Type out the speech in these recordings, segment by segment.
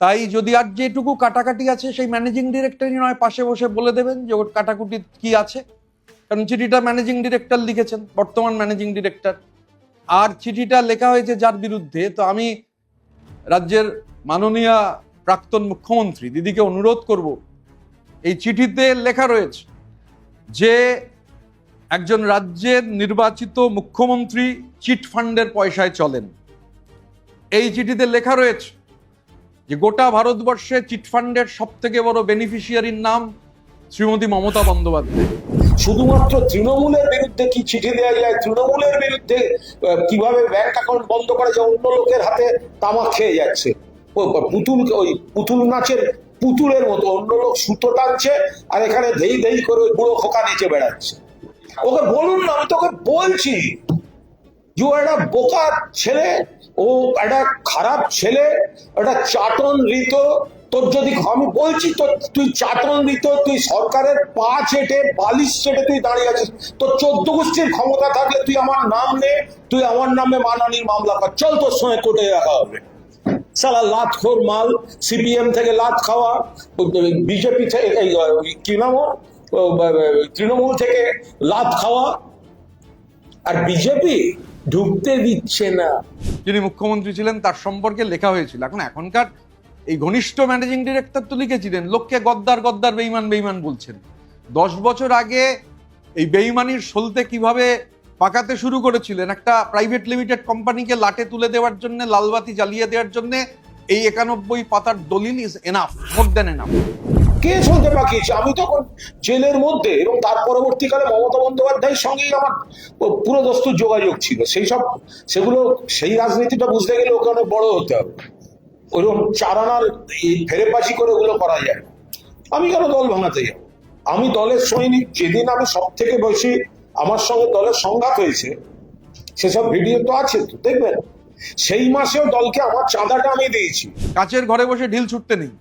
তাই যদি আর যেটুকু কাটাকাটি আছে সেই ম্যানেজিং ডিরেক্টরই নয় পাশে বসে বলে দেবেন যে ওর কাটাকুটি কি আছে, কারণ চিঠিটা ম্যানেজিং ডিরেক্টর লিখেছেন, বর্তমান ম্যানেজিং ডিরেক্টর। আর চিঠিটা লেখা হয়েছে যার বিরুদ্ধে, তো আমি রাজ্যের মাননীয় প্রাক্তন মুখ্যমন্ত্রী দিদিকে অনুরোধ করব, এই চিঠিতে লেখা রয়েছে যে একজন রাজ্যের নির্বাচিত মুখ্যমন্ত্রী চিট ফান্ডের পয়সায় চলেন। এই চিঠিতে লেখা রয়েছে যে গোটা ভারতবর্ষে চিটফান্ডের সব থেকে বড় বেনিফিশিয়ারির নাম শ্রীমতী মমতা বন্দ্যোপাধ্যায়। শুধুমাত্র তৃণমূলের বিরুদ্ধে কি চিঠি দেওয়া যায়? তৃণমূলের বিরুদ্ধে কিভাবে ব্যাংক অ্যাকাউন্ট বন্ধ করে যে অন্য লোকের হাতে তামাক খেয়ে যাচ্ছে, ওই পুতুল নাচের পুতুলের মতো অন্য লোক সুতো টানছে আর এখানে ধেই ধেই করে ওই বুড়ো খোকা নেচে বেড়াচ্ছে। ওকে বলুন না, আমি তোকে বলছি যে ও একটা বোকা ছেলে, ও একটা খারাপ ছেলে, একটা চাটন ঋত। তোর যদি আমি বলছি তো, তুই চাটন ঋত, তুই সরকারের পা চেটে বালিশ চেটে তুই দাঁড়িয়ে আছিস। তোর 14 গোষ্ঠীর ক্ষমতা থাকলে তুই আমার নাম নে, তুই আমার নামে মানহানির মামলা কর, চল তোর সঙ্গে কোর্টে রাখা হবে। সালা লাতখোর মাল, সিপিএম থেকে লাত খাওয়া, বিজেপি থেকে কি নাম তৃণমূল থেকে লাত খাওয়া, আর বিজেপি ঢুকতে দিচ্ছে না। যিনি মুখ্যমন্ত্রী ছিলেন তার সম্পর্কে লেখা হয়েছিল। এখনকার এই ঘনিষ্ঠ ম্যানেজিং ডিরেক্টর তো লিখেছিলেন লোককে গদ্দার গদ্দার বেইমান বেইমান বলছেন। 10 বছর আগে এই বেইমানির সলতে কিভাবে পাকাতে শুরু করেছিলেন, একটা প্রাইভেট লিমিটেড কোম্পানিকে লাটে তুলে দেওয়ার জন্য, লালবাতি জ্বালিয়ে দেওয়ার জন্য এই 91 পাতার দলিল is enough, more than enough. কে শুনতে পাকিয়েছে? আমি তখন জেলের মধ্যে, এবং তার পরবর্তীকালে মমতা বন্দ্যোপাধ্যায়ের সঙ্গেই আমার পুরো দস্তুর যোগাযোগ ছিল। সেই রাজনীতিটা বুঝতে গেলে ওকে অনেক বড় হতে হবে। ওইরকম চারানার ফেরেবাজি করে ওগুলো করা যায়। আমি কেন দল ভাঙাতে যাব? আমি দলের সৈনিক। যেদিন আমি সব থেকে বেশি আমার সঙ্গে দলের সংঘাত হয়েছে সেসব ভিডিও তো আছে, তো দেখবেন। সেই মাসেও দলকে আমার চাঁদাটা আমি দিয়েছি। কাচের ঘরে বসে ঢিল ছুটতে নেই।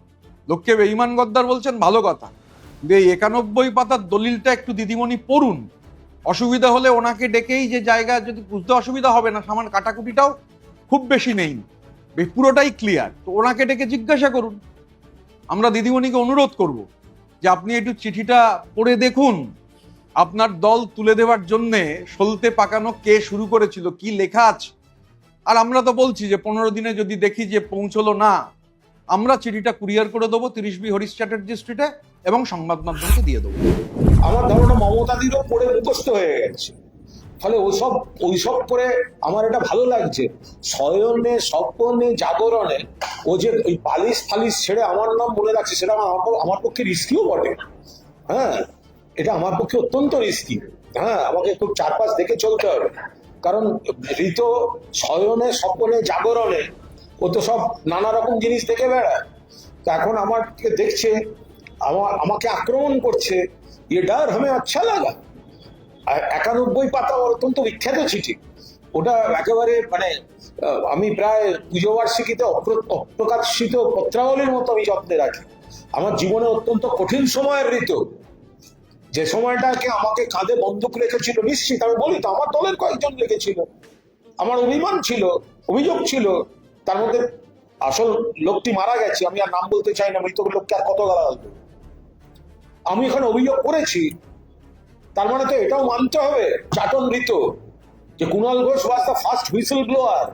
লোককে বেঈমান গদ্দার বলছেন ভালো কথা, কিন্তু এই 91 পাতার দলিলটা একটু দিদিমণি পড়ুন। অসুবিধা হলে ওনাকে ডেকেই, যে জায়গা যদি বুঝতে অসুবিধা হবে না, সামান কাটাকুটিটাও খুব বেশি নেই, পুরোটাই ক্লিয়ার, তো ওনাকে ডেকে জিজ্ঞাসা করুন। আমরা দিদিমণিকে অনুরোধ করব যে আপনি একটু চিঠিটা পড়ে দেখুন, আপনার দল তুলে দেওয়ার জন্যে সলতে পাকানো কে শুরু করেছিল, কি লেখা আছে। আর আমরা তো বলছি যে 15 দিনে যদি দেখি যে পৌঁছলো না, আমরা চিঠিটা কুরিয়ার করে দেবো 30B হরিশ চ্যাটার্জি স্ট্রিটে এবং সংবাদ মাধ্যমকে দিয়ে দেবো। আমার ধারণা মমতাদিরও পড়ে মুখস্থ হয়ে গেছে। ফলে ওইসব করে আমার এটা ভালো লাগছে। শয়নে স্বপ্নে জাগরণে ও যে ওই পালিশ ফালিশ ছেড়ে আমার নাম বলে রাখছে, সেটা আমার পক্ষে রিস্কিও বটে। হ্যাঁ, এটা আমার পক্ষে অত্যন্ত রিস্কি। হ্যাঁ, আমাকে খুব চারপাশ দেখে চলতে হবে, কারণ ঋত শয়নে স্বপ্নে জাগরণে ও তো সব নানা রকম জিনিস দেখে বেড়ায়। তো এখন আমাকে দেখছে, আমাকে আক্রমণ করছে, এ ডার হামে আচ্ছা লাগা। 91 পাতা অত্যন্ত বিখ্যাত চিঠি। ওটা একেবারে মানে আমি প্রায় পুজো বার্ষিকীতে অপ্রকাশিত পত্রাবলীর মতো আমি যত্নে রাখি। আমার জীবনে অত্যন্ত কঠিন সময়ের ঋতু, যে সময়টাকে আমাকে কাঁধে বন্দুক রেখেছিল, নিশ্চিত আমি বলি তো, আমার দলের কয়েকজন রেখেছিল। আমার অভিমান ছিল, অভিযোগ ছিল। তার মধ্যে আসল লোকটি মারা গেছে, আমি আর নাম বলতে চাই না, মৃত লোককে আর কত গালা হবে। আমি এখানে অভিযোগ করেছি, তার মানে তো এটাও মানতে হবে চাটন ঋত যে Kunal Ghosh was the first whistle blower.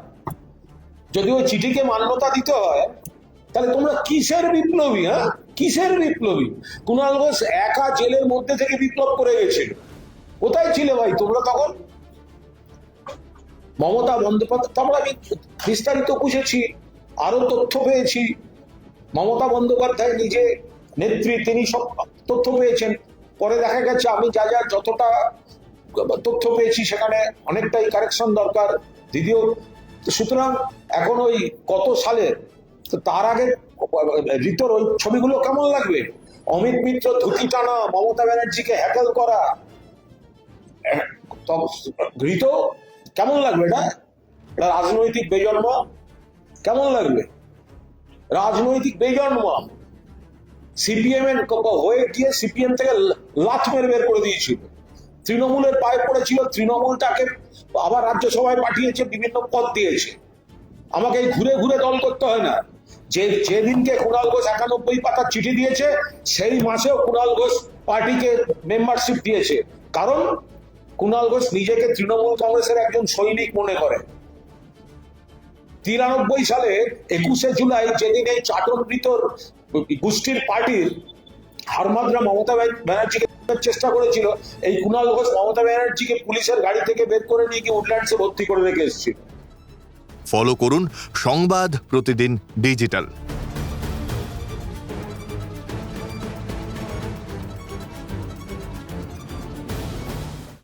যদি ওই চিঠিকে মান্যতা দিতে হয়, তাহলে তোমরা কিসের বিপ্লবী? হ্যাঁ, কিসের বিপ্লবী? কুণাল ঘোষ একা জেলের মধ্যে থেকে বিপ্লব করে গেছিল। কোথায় ছিলে ভাই তোমরা তখন? মমতা বন্দ্যোপাধ্যায়, তারপরে আমি বিস্তারিত বুঝেছি, আরো তথ্য পেয়েছি। মমতা বন্দ্যোপাধ্যায় নিজে নেত্রী, তিনি সব তথ্য পেয়েছেন। পরে দেখা গেছে আমি যতটা তথ্য পেয়েছি সেখানে অনেকটাই কারেকশন দরকার, দিদিও। সুতরাং এখন ওই কত সালের, তো তার আগে ঋতর ওই ছবিগুলো কেমন লাগবে? অমিত মিত্র ধুতি টানা, মমতা ব্যানার্জিকে হ্যাকেল করা, ঋত কেমন লাগবে? এটা রাজনৈতিক বেজন্ম কেমন লাগবে? রাজনৈতিক বেজন্ম। সিপিএম এর হয়ে গিয়ে সিপিএম থেকে লাথ মেরে বের করে দিয়েছিল, তৃণমূলের পায়ে পড়েছিল, তৃণমূলটাকে আবার রাজ্যসভায় পাঠিয়েছে, বিভিন্ন পদ দিয়েছে। আমাকে ঘুরে ঘুরে দল করতে হয় না। যেদিনকে কুণাল ঘোষ 91 পাতার চিঠি দিয়েছে সেই মাসেও কুণাল ঘোষ পার্টিকে মেম্বারশিপ দিয়েছে, কারণ কুণাল ঘোষ নিজেকে তৃণমূল কংগ্রেসের একজন সৈনিক মনে করে। 93 সালে 21শে জুলাই যেদিন এই চাটনৃত গোষ্ঠীর পার্টির হারমাদরা মমতা ব্যানার্জিকে চেষ্টা করেছিল, এই কুণাল ঘোষ মমতা ব্যানার্জিকে পুলিশের গাড়ি থেকে বের করে নিয়ে গিয়ে উডল্যান্ডসে ভর্তি করে রেখে এসেছিল। ফলো করুন সংবাদ প্রতিদিন ডিজিটাল।